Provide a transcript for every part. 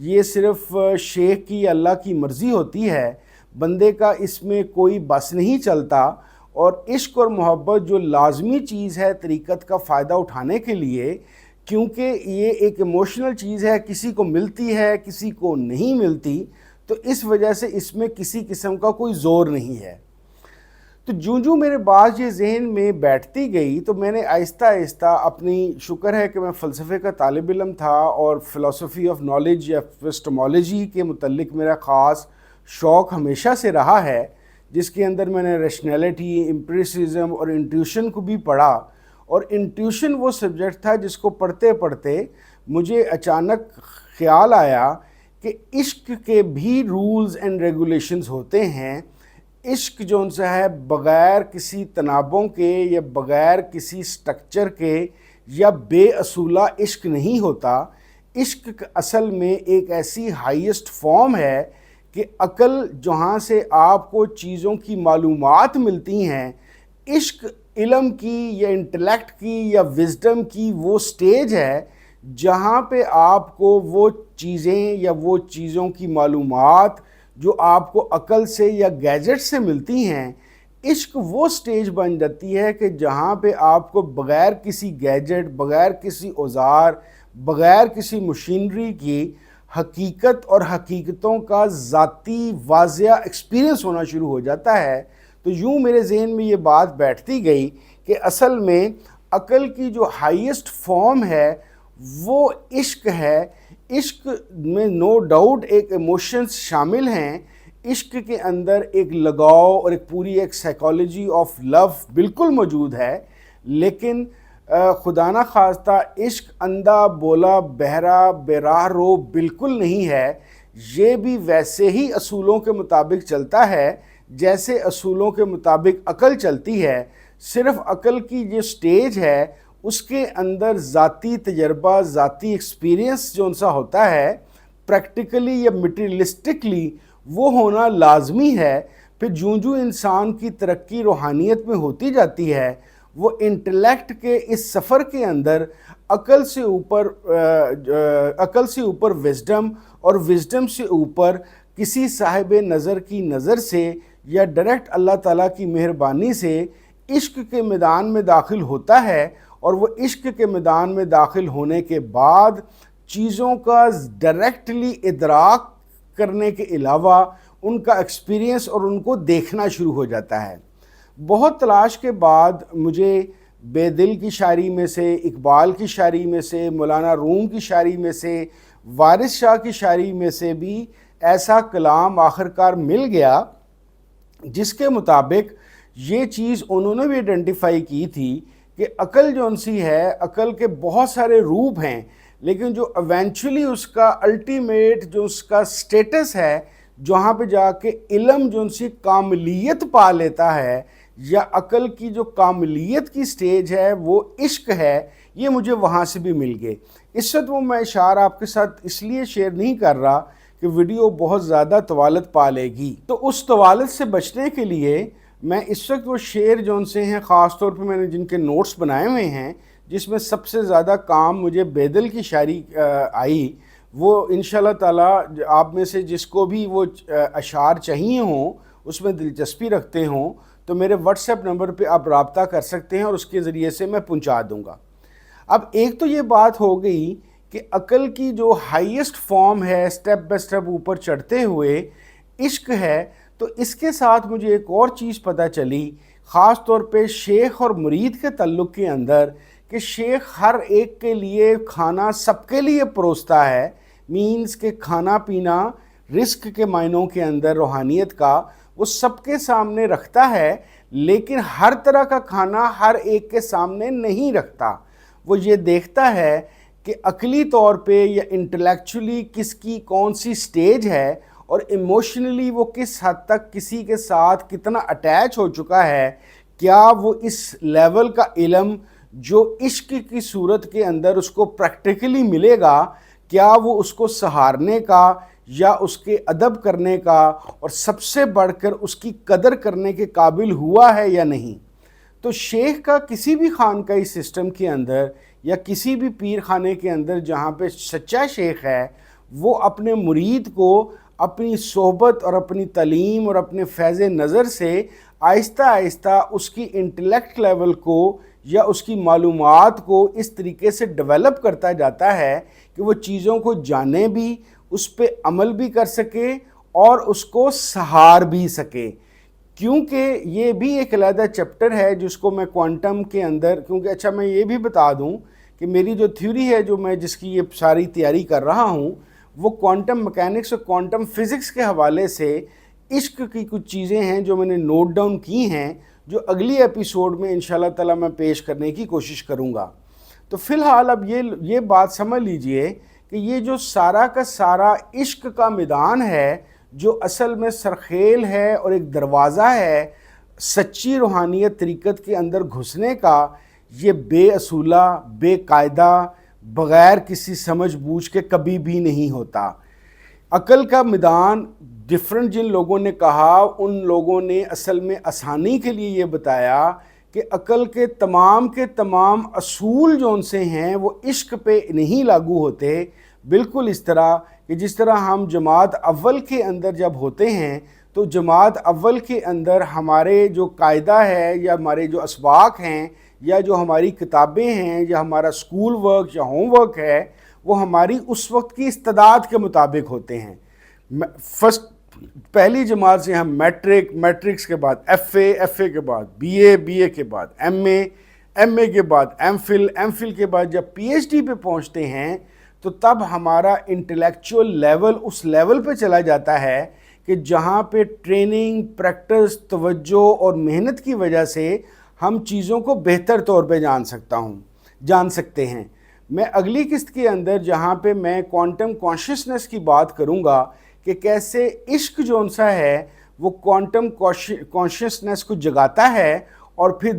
یہ صرف شیخ کی اللہ کی مرضی ہوتی ہے، بندے کا اس میں کوئی بس نہیں چلتا، اور عشق اور محبت جو لازمی چیز ہے طریقت کا فائدہ اٹھانے کے لیے، کیونکہ یہ ایک ایموشنل چیز ہے، کسی کو ملتی ہے کسی کو نہیں ملتی، تو اس وجہ سے اس میں کسی قسم کا کوئی زور نہیں ہے۔ تو جوں میرے بات یہ ذہن میں بیٹھتی گئی تو میں نے آہستہ آہستہ اپنی، شکر ہے کہ میں فلسفے کا طالب علم تھا اور فلسفی آف نالج یا ایپسٹمالوجی کے متعلق میرا خاص شوق ہمیشہ سے رہا ہے، جس کے اندر میں نے ریشنلٹی، امپریسزم اور انٹیوشن کو بھی پڑھا، اور انٹیوشن وہ سبجیکٹ تھا جس کو پڑھتے پڑھتے مجھے اچانک خیال آیا کہ عشق کے بھی رولز اینڈ ریگولیشنز ہوتے ہیں۔ عشق جو ان سے ہے بغیر کسی تنابوں کے یا بغیر کسی سٹرکچر کے یا بے اصولہ عشق نہیں ہوتا۔ عشق اصل میں ایک ایسی ہائیسٹ فارم ہے کہ عقل جہاں سے آپ کو چیزوں کی معلومات ملتی ہیں، عشق علم کی یا انٹلیکٹ کی یا وزڈم کی وہ سٹیج ہے جہاں پہ آپ کو وہ چیزیں یا وہ چیزوں کی معلومات جو آپ کو عقل سے یا گیجٹ سے ملتی ہیں، عشق وہ سٹیج بن جاتی ہے کہ جہاں پہ آپ کو بغیر کسی گیجٹ، بغیر کسی اوزار، بغیر کسی مشینری کی حقیقت اور حقیقتوں کا ذاتی واضح ایکسپیرینس ہونا شروع ہو جاتا ہے۔ تو یوں میرے ذہن میں یہ بات بیٹھتی گئی کہ اصل میں عقل کی جو ہائیسٹ فارم ہے وہ عشق ہے۔ عشق میں نو ڈاؤٹ ایک ایموشنز شامل ہیں، عشق کے اندر ایک لگاؤ اور ایک پوری ایک سائیکالوجی آف لو بالکل موجود ہے، لیکن خدا نہ خواستہ عشق اندھا بولا بہرا بے راہ رو بالکل نہیں ہے۔ یہ بھی ویسے ہی اصولوں کے مطابق چلتا ہے جیسے اصولوں کے مطابق عقل چلتی ہے، صرف عقل کی جو سٹیج ہے اس کے اندر ذاتی تجربہ، ذاتی ایکسپیرینس جو ان سا ہوتا ہے پریکٹیکلی یا مٹیریلسٹکلی وہ ہونا لازمی ہے۔ پھر جوں انسان کی ترقی روحانیت میں ہوتی جاتی ہے، وہ انٹلیکٹ کے اس سفر کے اندر عقل سے اوپر وزڈم اور وزڈم سے اوپر کسی صاحب نظر کی نظر سے یا ڈائریکٹ اللہ تعالیٰ کی مہربانی سے عشق کے میدان میں داخل ہوتا ہے، اور وہ عشق کے میدان میں داخل ہونے کے بعد چیزوں کا ڈائریکٹلی ادراک کرنے کے علاوہ ان کا ایکسپیرینس اور ان کو دیکھنا شروع ہو جاتا ہے۔ بہت تلاش کے بعد مجھے بے دل کی شاعری میں سے، اقبال کی شاعری میں سے، مولانا روم کی شاعری میں سے، وارث شاہ کی شاعری میں سے بھی ایسا کلام آخرکار مل گیا جس کے مطابق یہ چیز انہوں نے بھی آئیڈینٹیفائی کی تھی کہ عقل جو انسی ہے، عقل کے بہت سارے روپ ہیں، لیکن جو ایونچولی اس کا الٹیمیٹ جو اس کا سٹیٹس ہے، جہاں پہ جا کے علم جو ان سے کاملیت پا لیتا ہے یا عقل کی جو کاملیت کی سٹیج ہے وہ عشق ہے، یہ مجھے وہاں سے بھی مل گئے۔ اس وقت وہ میں اشعار آپ کے ساتھ اس لیے شیئر نہیں کر رہا کہ ویڈیو بہت زیادہ طوالت پا لے گی، تو اس طوالت سے بچنے کے لیے میں اس وقت وہ شعر جو ان سے ہیں، خاص طور پہ میں نے جن کے نوٹس بنائے ہوئے ہیں، جس میں سب سے زیادہ کام مجھے بیدل کی شاعری آئی، وہ انشاءاللہ تعالیٰ آپ میں سے جس کو بھی وہ اشعار چاہیے ہوں، اس میں دلچسپی رکھتے ہوں، تو میرے واٹس ایپ نمبر پہ آپ رابطہ کر سکتے ہیں اور اس کے ذریعے سے میں پہنچا دوں گا۔ اب ایک تو یہ بات ہو گئی کہ عقل کی جو ہائیسٹ فارم ہے سٹیپ بائی سٹیپ اوپر چڑھتے ہوئے عشق ہے، تو اس کے ساتھ مجھے ایک اور چیز پتہ چلی، خاص طور پہ شیخ اور مرید کے تعلق کے اندر، کہ شیخ ہر ایک کے لیے کھانا سب کے لیے پروستا ہے، مینز کہ کھانا پینا رزق کے معنوں کے اندر روحانیت کا وہ سب کے سامنے رکھتا ہے، لیکن ہر طرح کا کھانا ہر ایک کے سامنے نہیں رکھتا۔ وہ یہ دیکھتا ہے کہ عقلی طور پہ یا انٹلیکچولی کس کی کون سی سٹیج ہے، اور ایموشنلی وہ کس حد تک کسی کے ساتھ کتنا اٹیچ ہو چکا ہے، کیا وہ اس لیول کا علم جو عشق کی صورت کے اندر اس کو پریکٹیکلی ملے گا، کیا وہ اس کو سہارنے کا یا اس کے ادب کرنے کا اور سب سے بڑھ کر اس کی قدر کرنے کے قابل ہوا ہے یا نہیں۔ تو شیخ کا کسی بھی خانقاہی سسٹم کے اندر یا کسی بھی پیر خانے کے اندر جہاں پہ سچا شیخ ہے، وہ اپنے مرید کو اپنی صحبت اور اپنی تعلیم اور اپنے فیض نظر سے آہستہ آہستہ اس کی انٹلیکٹ لیول کو یا اس کی معلومات کو اس طریقے سے ڈیولپ کرتا جاتا ہے کہ وہ چیزوں کو جانے بھی، اس پہ عمل بھی کر سکے اور اس کو سہار بھی سکے. کیونکہ یہ بھی ایک علیحدہ چیپٹر ہے جس کو میں کوانٹم کے اندر، کیونکہ اچھا میں یہ بھی بتا دوں کہ میری جو تھیوری ہے جو میں جس کی یہ ساری تیاری کر رہا ہوں وہ کوانٹم مکینکس اور کوانٹم فزکس کے حوالے سے عشق کی کچھ چیزیں ہیں جو میں نے نوٹ ڈاؤن کی ہیں، جو اگلی ایپیسوڈ میں انشاءاللہ تعالی میں پیش کرنے کی کوشش کروں گا. تو فی الحال اب یہ بات سمجھ لیجئے کہ یہ جو سارا کا سارا عشق کا میدان ہے جو اصل میں سرخیل ہے اور ایک دروازہ ہے سچی روحانیت طریقت کے اندر گھسنے کا، یہ بے اصولہ، بے قاعدہ، بغیر کسی سمجھ بوجھ کے کبھی بھی نہیں ہوتا. عقل کا میدان ڈفرنٹ جن لوگوں نے کہا ان لوگوں نے اصل میں آسانی کے لیے یہ بتایا کہ عقل کے تمام اصول جو ان سے ہیں وہ عشق پہ نہیں لاگو ہوتے. بالکل اس طرح کہ جس طرح ہم جماعت اول کے اندر جب ہوتے ہیں تو جماعت اول کے اندر ہمارے جو قاعدہ ہے یا ہمارے جو اسباق ہیں یا جو ہماری کتابیں ہیں یا ہمارا سکول ورک یا ہوم ورک ہے وہ ہماری اس وقت کی استعداد کے مطابق ہوتے ہیں. پہلی جماعت سے ہم میٹرکس کے بعد ایف اے کے بعد بی اے کے بعد ایم اے کے بعد ایم فل کے بعد جب پی ایچ ڈی پہ پہنچتے ہیں تو تب ہمارا انٹلیکچول لیول اس لیول پہ چلا جاتا ہے کہ جہاں پہ ٹریننگ، پریکٹس، توجہ اور محنت کی وجہ سے ہم چیزوں کو بہتر طور پہ جان سکتے ہیں. میں اگلی قسط کے اندر جہاں پہ میں کوانٹم کانشیسنس کی بات کروں گا کہ کیسے عشق جو سا ہے وہ کوانٹم کانشیسنس کو جگاتا ہے اور پھر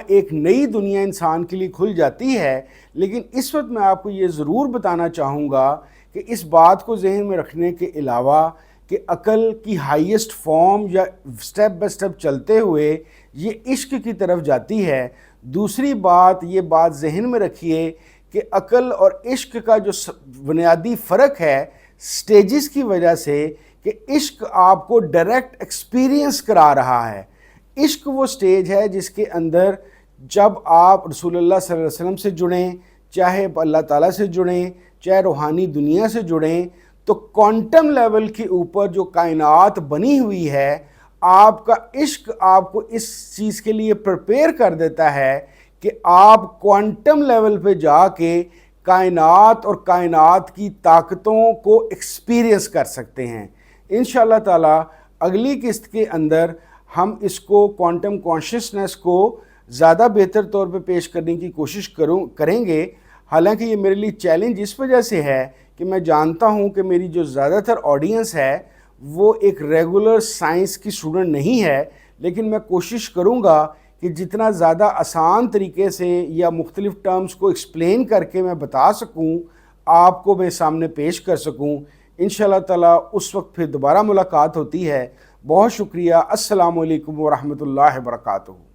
ایک نئی دنیا انسان کے لیے کھل جاتی ہے. لیکن اس وقت میں آپ کو یہ ضرور بتانا چاہوں گا کہ اس بات کو ذہن میں رکھنے کے علاوہ کہ عقل کی ہائیسٹ فارم یا سٹیپ بائی سٹیپ چلتے ہوئے یہ عشق کی طرف جاتی ہے. دوسری بات یہ بات ذہن میں رکھیے کہ عقل اور عشق کا جو بنیادی فرق ہے سٹیجز کی وجہ سے کہ عشق آپ کو ڈائریکٹ ایکسپیرینس کرا رہا ہے. عشق وہ سٹیج ہے جس کے اندر جب آپ رسول اللہ صلی اللہ علیہ وسلم سے جڑیں، چاہے اللہ تعالیٰ سے جڑیں، چاہے روحانی دنیا سے جڑیں، تو کوانٹم لیول کے اوپر جو کائنات بنی ہوئی ہے آپ کا عشق آپ کو اس چیز کے لیے پریپیئر کر دیتا ہے کہ آپ کوانٹم لیول پہ جا کے کائنات اور کائنات کی طاقتوں کو ایکسپیرینس کر سکتے ہیں. انشاءاللہ تعالی اگلی قسط کے اندر ہم اس کو کوانٹم کانشیسنس کو زیادہ بہتر طور پہ پیش کرنے کی کوشش کریں گے. حالانکہ یہ میرے لیے چیلنج اس وجہ سے ہے کہ میں جانتا ہوں کہ میری جو زیادہ تر آڈینس ہے وہ ایک ریگولر سائنس کی اسٹوڈنٹ نہیں ہے، لیکن میں کوشش کروں گا کہ جتنا زیادہ آسان طریقے سے یا مختلف ٹرمز کو ایکسپلین کر کے میں بتا سکوں، آپ کو میں سامنے پیش کر سکوں. انشاءاللہ تعالی اس وقت پھر دوبارہ ملاقات ہوتی ہے. بہت شکریہ. السلام علیکم ورحمۃ اللہ وبرکاتہ.